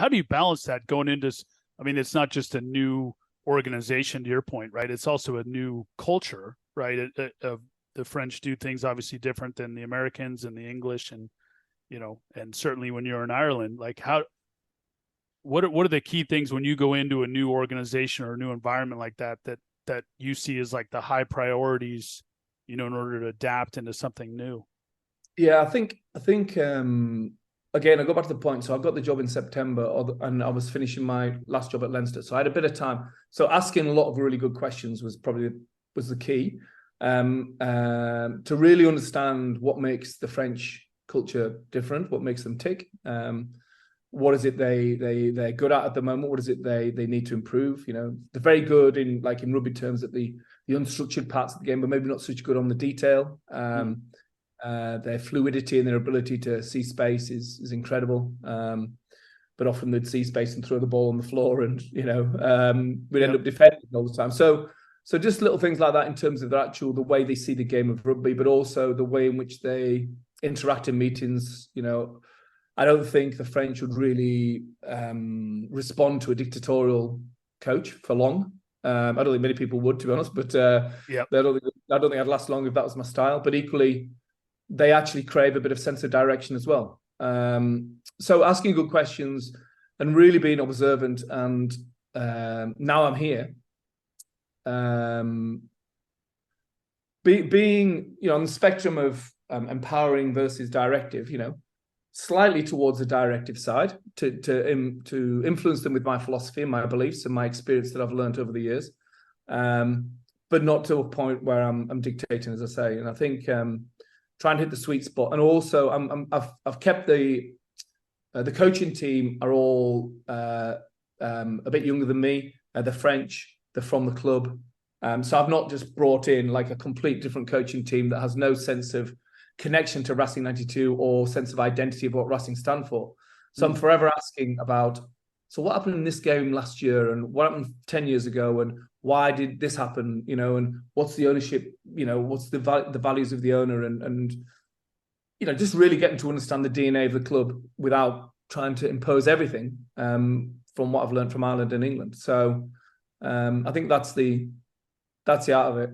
how do you balance that going into? I mean, it's not just a new organization, to your point, right? It's also a new culture, right? The French do things obviously different than the Americans and the English, and and certainly when you're in Ireland, like what are the key things when you go into a new organization or a new environment like that you see as like the high priorities, in order to adapt into something new? Yeah, I think again, I go back to the point. So I got the job in September, and I was finishing my last job at Leinster, so I had a bit of time. So asking a lot of really good questions was the key, to really understand what makes the French culture different, what makes them tick. What is it they're good at the moment? What is it they need to improve? They're very good in rugby terms at the unstructured parts of the game, but maybe not such good on the detail. Their fluidity and their ability to see space is incredible. But often they'd see space and throw the ball on the floor, and we'd end up defending all the time. So just little things like that in terms of the way they see the game of rugby, but also the way in which they interact in meetings. I don't think the French would really respond to a dictatorial coach for long. I don't think many people would, to be honest, but I don't think I'd last long if that was my style. But equally, they actually crave a bit of sense of direction as well. So asking good questions and really being observant. And now I'm here. Being on the spectrum of empowering versus directive, slightly towards the directive side to influence them with my philosophy and my beliefs and my experience that I've learned over the years, but not to a point where I'm dictating, as I say. And I think trying to hit the sweet spot. And also I've kept the coaching team are all a bit younger than me. They're French. They're from the club. So I've not just brought in like a complete different coaching team that has no sense of connection to Racing 92 or sense of identity of what Racing stand for. So I'm forever asking about, so what happened in this game last year, and what happened 10 years ago, and why did this happen, and what's the ownership, what's the values of the owner, and just really getting to understand the DNA of the club without trying to impose everything from what I've learned from Ireland and England. So I think that's the art of it.